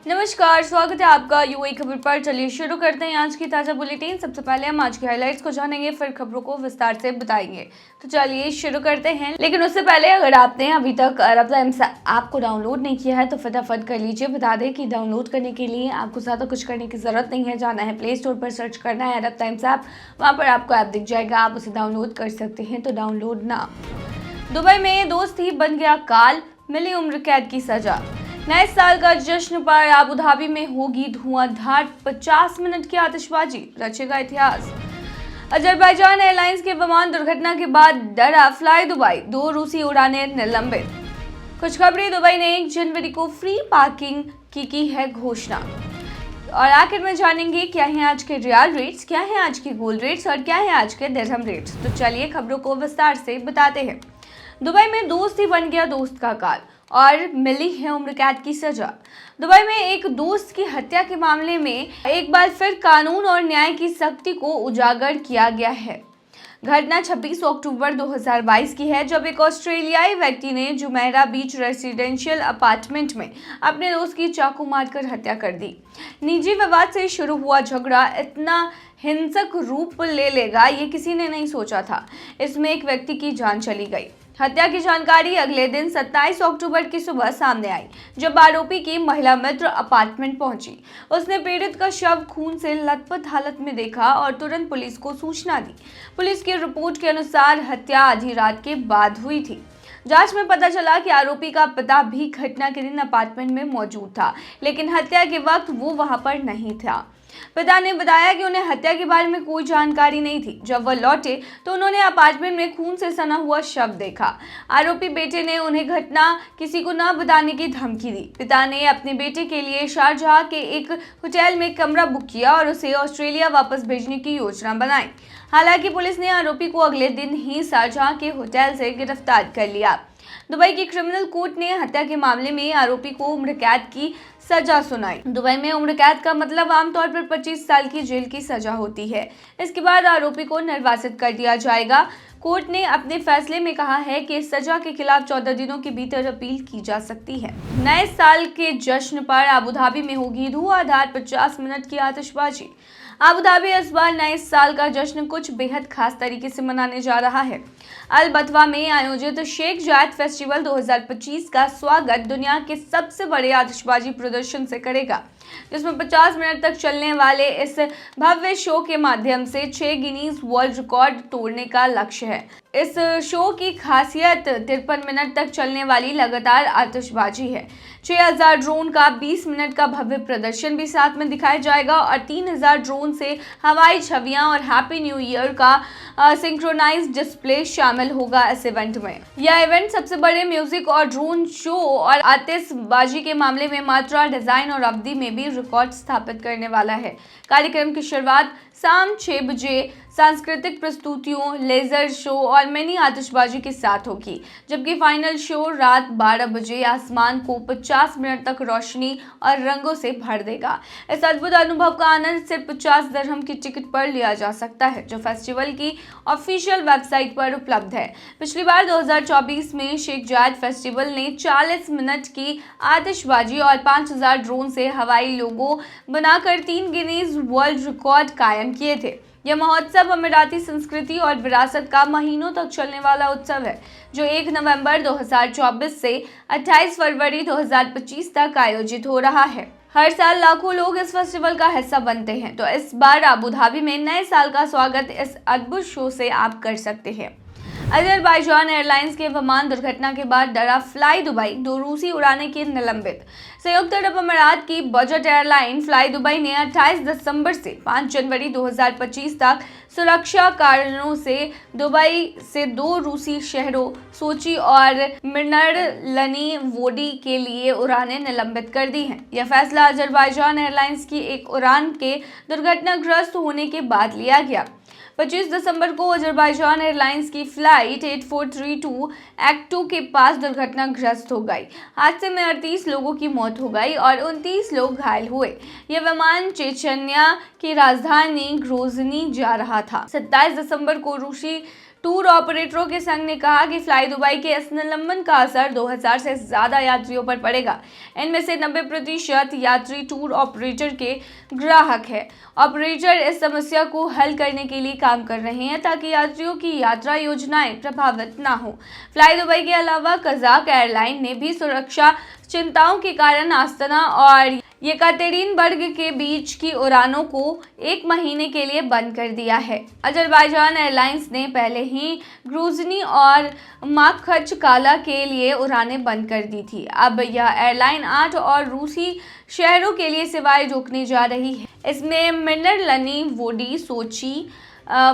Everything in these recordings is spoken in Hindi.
नमस्कार, स्वागत है आपका यूएई खबर पर। चलिए शुरू करते हैं आज की ताज़ा बुलेटिन। सबसे पहले हम आज की हाइलाइट्स को जानेंगे, फिर खबरों को विस्तार से बताएंगे। तो चलिए शुरू करते हैं, लेकिन उससे पहले अगर आपने अभी तक अरब टाइम्स ऐप को डाउनलोड नहीं किया है तो फटाफट कर लीजिए। बता दें कि डाउनलोड करने के लिए आपको ज़्यादा कुछ करने की ज़रूरत नहीं है। जाना है प्ले स्टोर पर, सर्च करना है अरब टाइम्स ऐप, वहाँ पर आपको ऐप दिख जाएगा, आप उसे डाउनलोड कर सकते हैं। तो डाउनलोड ना। दुबई में दोस्त ही बन गया काल, मिली उम्र कैद की सजा। नए साल का जश्न पर अबू धाबी में होगी धुआंधार 50 मिनट की आतिशबाजी, रचेगा इतिहास। अजरबैजान एयरलाइंस के विमान दुर्घटना के बाद डरा फ्लाई दुबई, 2 रूसी उड़ानें निलंबित। खुशखबरी, दुबई ने 1 जनवरी को फ्री पार्किंग की है घोषणा। और आखिर में जानेंगे क्या है आज के रियाल रेट्स, क्या है आज के गोल्ड रेट्स और क्या है आज के दिरहम रेट्स। तो चलिए खबरों को विस्तार से बताते हैं। दुबई में दोस्त ही बन गया दोस्त का काल और मिली है उम्र कैद की सजा। दुबई में एक दोस्त की हत्या के मामले में एक बार फिर कानून और न्याय की सख्ती को उजागर किया गया है। घटना 26 अक्टूबर 2022 की है, जब एक ऑस्ट्रेलियाई व्यक्ति ने जुमेरा बीच रेसिडेंशियल अपार्टमेंट में अपने दोस्त की चाकू मारकर हत्या कर दी। निजी विवाद से शुरू हुआ झगड़ा इतना हिंसक रूप ले लेगा ये किसी ने नहीं सोचा था। इसमें एक व्यक्ति की जान चली गई। हत्या की जानकारी अगले दिन 27 अक्टूबर की सुबह सामने आई, जब आरोपी की महिला मित्र अपार्टमेंट पहुंची। उसने पीड़ित का शव खून से लथपथ हालत में देखा और तुरंत पुलिस को सूचना दी। पुलिस की रिपोर्ट के अनुसार हत्या आधी रात के बाद हुई थी। जांच में पता चला कि आरोपी का पिता भी घटना के दिन अपार्टमेंट में मौजूद था, लेकिन हत्या के वक्त वो वहां पर नहीं था। पिता ने बताया कि उन्हें हत्या के बारे में कोई जानकारी नहीं थी। जब वह लौटे तो उन्होंने अपार्टमेंट में खून से सना हुआ शव देखा। आरोपी बेटे ने उन्हें घटना किसी को न बताने की धमकी दी। पिता ने अपने बेटे के लिए शारजाह के एक होटल में कमरा बुक किया और उसे ऑस्ट्रेलिया वापस भेजने की योजना बनाई। हालांकि पुलिस ने आरोपी को अगले दिन ही शारजाह के होटल से गिरफ्तार कर लिया। दुबई की क्रिमिनल कोर्ट ने हत्या के मामले में आरोपी को उम्र कैद की सजा सुनाई। दुबई में उम्र कैद का मतलब आमतौर पर 25 साल की जेल की सजा होती है। इसके बाद आरोपी को निर्वासित कर दिया जाएगा। कोर्ट ने अपने फैसले में कहा है कि इस सजा के खिलाफ 14 दिनों के भीतर अपील की जा सकती है। नए साल के जश्न पर अबू धाबी में होगी धुआंधार 50 मिनट की आतिशबाजी। अबू धाबी इस बार नए साल का जश्न कुछ बेहद खास तरीके से मनाने जा रहा है। अल बतवा में आयोजित शेख जायद फेस्टिवल 2025 का स्वागत दुनिया के सबसे बड़े आतिशबाजी प्रदर्शन से करेगा, जिसमें 50 मिनट तक चलने वाले इस भव्य शो के माध्यम से 6 गिनीज वर्ल्ड रिकॉर्ड तोड़ने का लक्ष्य है। इस शो की खासियत 53 मिनट तक चलने वाली लगातार आतिशबाजी है। 6000 ड्रोन का 20 मिनट का भव्य प्रदर्शन भी साथ में दिखाया जाएगा और 3000 ड्रोन से हवाई छवियां और हैप्पी न्यू ईयर का सिंक्रोनाइज्ड डिस्प्ले शामिल होगा इस इवेंट में। यह इवेंट सबसे बड़े म्यूजिक और ड्रोन शो और आतिशबाजी के मामले में मात्रा, डिजाइन और अवधि में भी रिकॉर्ड स्थापित करने वाला है। कार्यक्रम की शुरुआत शाम 6 बजे सांस्कृतिक प्रस्तुतियों, लेजर शो और मिनी आतिशबाजी के साथ होगी, जबकि फाइनल शो रात 12 बजे आसमान को 50 मिनट तक रोशनी और रंगों से भर देगा। इस अद्भुत अनुभव का आनंद सिर्फ 50 दिरहम की टिकट पर लिया जा सकता है, जो फेस्टिवल की ऑफिशियल वेबसाइट पर उपलब्ध है। पिछली बार 2024 में शेख जायद फेस्टिवल ने 40 मिनट की आतिशबाजी और 5000 ड्रोन से हवाई लोगो बनाकर 3 गिनीज वर्ल्ड रिकॉर्ड कायम किए थे। यह महोत्सव अमीराती संस्कृति और विरासत का महीनों तक चलने वाला उत्सव है, जो 1 नवंबर 2024 से 28 फरवरी 2025 तक आयोजित हो रहा है। हर साल लाखों लोग इस फेस्टिवल का हिस्सा बनते हैं, तो इस बार अबू धाबी में नए साल का स्वागत इस अद्भुत शो से आप कर सकते हैं। अजरबैजान एयरलाइंस के विमान दुर्घटना के बाद डरा फ्लाई दुबई, 2 रूसी उड़ानें की निलंबित। संयुक्त अरब अमीरात की बजट एयरलाइन फ्लाई दुबई ने 28 दिसंबर से 5 जनवरी 2025 तक सुरक्षा कारणों से दुबई से 2 रूसी शहरों सोची और मिनर वोडी के लिए उड़ानें निलंबित कर दी हैं। यह फैसला अजरबैजान एयरलाइंस की एक उड़ान के दुर्घटनाग्रस्त होने के बाद लिया गया। 25 दिसंबर को अजरबैजान एयरलाइंस की फ्लाइट 8432 एक्टू के पास दुर्घटनाग्रस्त हो गई। हादसे में 38 लोगों की मौत हो गई और 29 लोग घायल हुए। यह विमान चेचन्या की राजधानी ग्रोजनी जा रहा था। 27 दिसंबर को रूसी टूर ऑपरेटरों के संघ ने कहा कि फ्लाई दुबई के इस निलंबन का असर 2000 से ज्यादा यात्रियों पर पड़ेगा। इनमें से 90% यात्री टूर ऑपरेटर के ग्राहक हैं। ऑपरेटर इस समस्या को हल करने के लिए काम कर रहे हैं ताकि यात्रियों की यात्रा योजनाएं प्रभावित न हो। फ्लाई दुबई के अलावा कजाक एयरलाइन ने भी सुरक्षा चिंताओं के कारण आस्ताना और येकातेरिनबर्ग के बीच की उड़ानों को 1 महीने के लिए बंद कर दिया है। अजरबैजान एयरलाइंस ने पहले ही ग्रूजनी और माखचकाला के लिए उड़ानें बंद कर दी थी। अब यह एयरलाइन 8 और रूसी शहरों के लिए सेवाएं रोकने जा रही है। इसमें मिनरलनी, वोडी, सोची,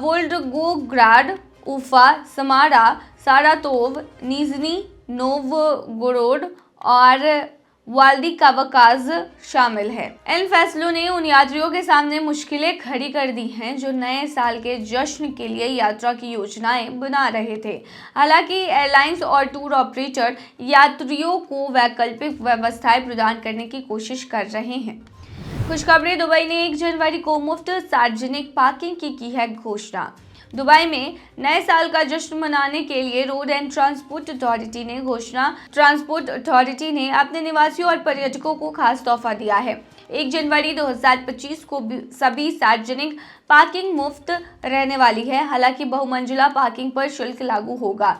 वोल्गोग्राड, उफा, समारा, सारातोव, निजनी नोवगोरोड और व्लादिकावकाज शामिल है। इन फैसलों ने उन यात्रियों के सामने मुश्किलें खड़ी कर दी हैं जो नए साल के जश्न के लिए यात्रा की योजनाएं बना रहे थे। हालांकि एयरलाइंस और टूर ऑपरेटर यात्रियों को वैकल्पिक व्यवस्थाएं प्रदान करने की कोशिश कर रहे हैं। खुशखबरी, दुबई ने 1 जनवरी को मुफ्त सार्वजनिक पार्किंग की है घोषणा। दुबई में नए साल का जश्न मनाने के लिए रोड एंड ट्रांसपोर्ट अथॉरिटी ने अपने निवासियों और पर्यटकों को खास तोहफा दिया है। 1 जनवरी 2025 को सभी सार्वजनिक पार्किंग मुफ्त रहने वाली है। हालांकि बहुमंजिला पार्किंग पर शुल्क लागू होगा।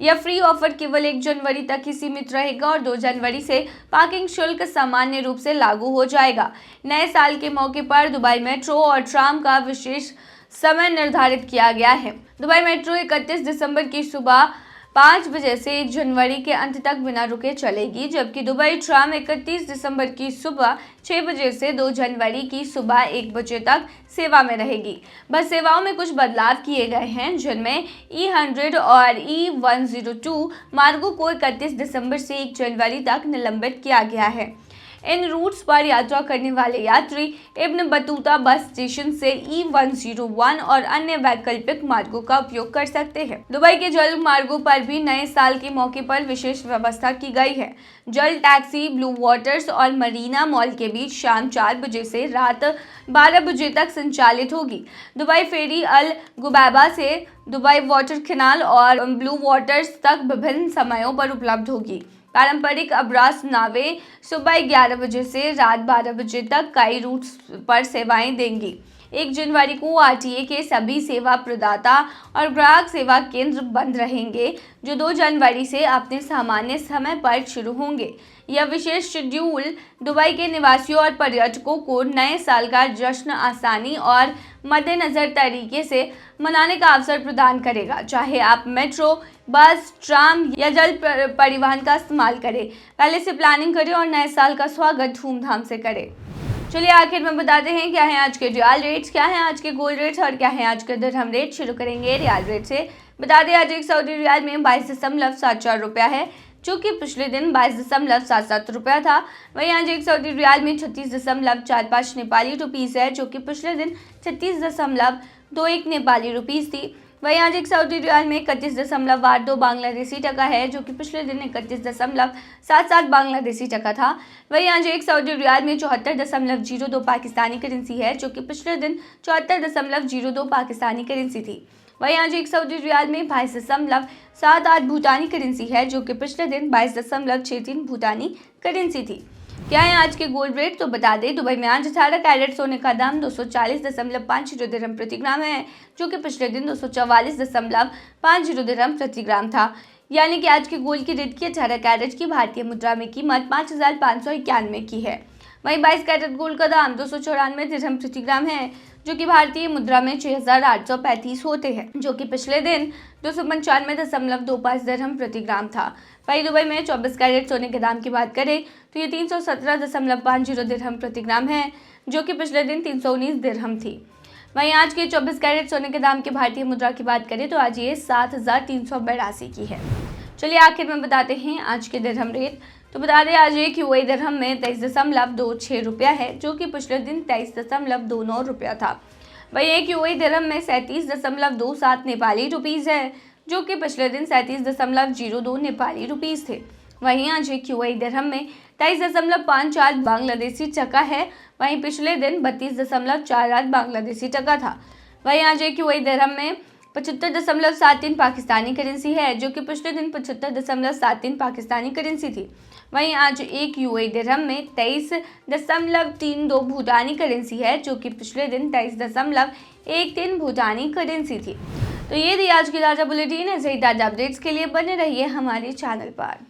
यह फ्री ऑफर केवल 1 जनवरी तक ही सीमित रहेगा और 2 जनवरी से पार्किंग शुल्क सामान्य रूप से लागू हो जाएगा। नए साल के मौके पर दुबई मेट्रो और ट्राम का विशेष समय निर्धारित किया गया है। दुबई मेट्रो 31 दिसंबर की सुबह 5 बजे से 1 जनवरी के अंत तक बिना रुके चलेगी, जबकि दुबई ट्राम 31 दिसंबर की सुबह 6 बजे से 2 जनवरी की सुबह 1 बजे तक सेवा में रहेगी। बस सेवाओं में कुछ बदलाव किए गए हैं, जिनमें E100 और E102 मार्गों को 31 दिसंबर से 1 जनवरी तक निलंबित किया गया है। इन रूट्स पर यात्रा करने वाले यात्री इब्न बतूता बस स्टेशन से E101 और अन्य वैकल्पिक मार्गों का उपयोग कर सकते हैं। दुबई के जल मार्गों पर भी नए साल के मौके पर विशेष व्यवस्था की गई है। जल टैक्सी ब्लू वाटर्स और मरीना मॉल के बीच शाम 4 बजे से रात 12 बजे तक संचालित होगी। दुबई फेरी अल गुबैबा से दुबई वाटर कैनाल और ब्लू वाटर्स तक विभिन्न समयों पर उपलब्ध होगी। पारंपरिक अब्रास नावें सुबह 11 बजे से रात 12 बजे तक कई रूट्स पर सेवाएं देंगी। 1 जनवरी को RTA के सभी सेवा प्रदाता और ग्राहक सेवा केंद्र बंद रहेंगे, जो 2 जनवरी से अपने सामान्य समय पर शुरू होंगे। यह विशेष शेड्यूल दुबई के निवासियों और पर्यटकों को नए साल का जश्न आसानी और मद्देनजर तरीके से मनाने का अवसर प्रदान करेगा, चाहे आप मेट्रो, बस, ट्राम या जल परिवहन का इस्तेमाल करें। पहले से प्लानिंग करें और नए साल का स्वागत धूमधाम से करें। चलिए आखिर में बताते हैं क्या है आज के रियाल रेट्स, क्या है आज के गोल्ड रेट्स और क्या है आज के दिरहम रेट। शुरू करेंगे रियाल रेट से। बता दें आज एक सऊदी रियाल में 22.74 रुपया है, जो कि पिछले दिन 22.77 रुपया था। वहीं आज एक सऊदी रियाल में 36.45 नेपाली रुपीस है, जो कि पिछले दिन 36.21 नेपाली रुपीस थी। वहीं आज एक सऊदी रियाल में 31.82 बांग्लादेशी टका है, जो कि पिछले दिन 31.77 बांग्लादेशी टका था। वहीं आज एक सऊदी रियाल में 74.02 पाकिस्तानी करेंसी है, जो कि पिछले दिन 74.02 पाकिस्तानी करेंसी थी। वहीं आज एक सऊदी रियाल में 22.78 भूटानी करेंसी है, जो कि पिछले दिन 22.63 भूटानी करेंसी थी। क्या है आज के गोल्ड रेट, तो बता दें दुबई में आज 18 कैरेट सोने का दाम 240.50 दिरहम प्रति ग्राम है, जो कि पिछले दिन 244.50 दिरहम प्रति ग्राम था। यानी कि आज के गोल्ड की रेट की 18 कैरेट की भारतीय मुद्रा में कीमत 5,591 की है। वहीं 22 कैरेट गोल्ड का दाम 294 दिरहम प्रति ग्राम है, जो कि भारतीय मुद्रा में 6,835 होते हैं, जो कि पिछले दिन 295.25 दिरहम प्रति ग्राम था। वहीं दुबई में 24 कैरेट सोने के दाम की बात करें तो ये 317.50 दिरहम प्रति ग्राम है, जो कि पिछले दिन 319 दिरहम थी। वहीं आज के 24 कैरेट सोने के दाम की भारतीय मुद्रा की बात करें तो आज ये 7,382 की है। चलिए आखिर में बताते हैं आज के दिरहम रेट, तो बता दें आज एक UAE दिरहम में 23.26 रुपया है, जो कि पिछले दिन 23.29 रुपया था। वहीं एक UAE दिरहम में 37.27 नेपाली रुपीस है, जो कि पिछले दिन 37.02 नेपाली रुपीस थे। वहीं आज एक UAE दिरहम में 23.54 बांग्लादेशी टका है, वहीं पिछले दिन 32.48 बांग्लादेशी टका था। वहीं आज एक UAE दिरहम में 75.73 पाकिस्तानी करेंसी है, जो कि पिछले दिन 75.73 पाकिस्तानी करेंसी थी। वहीं आज एक यूएई दिरहम में 23.32 भूटानी करेंसी है, जो कि पिछले दिन 23.13 भूटानी करेंसी थी। तो ये थी आज की ताज़ा बुलेटिन। ऐसे ही ताज़ा अपडेट्स के लिए बने रहिए हमारे चैनल पर।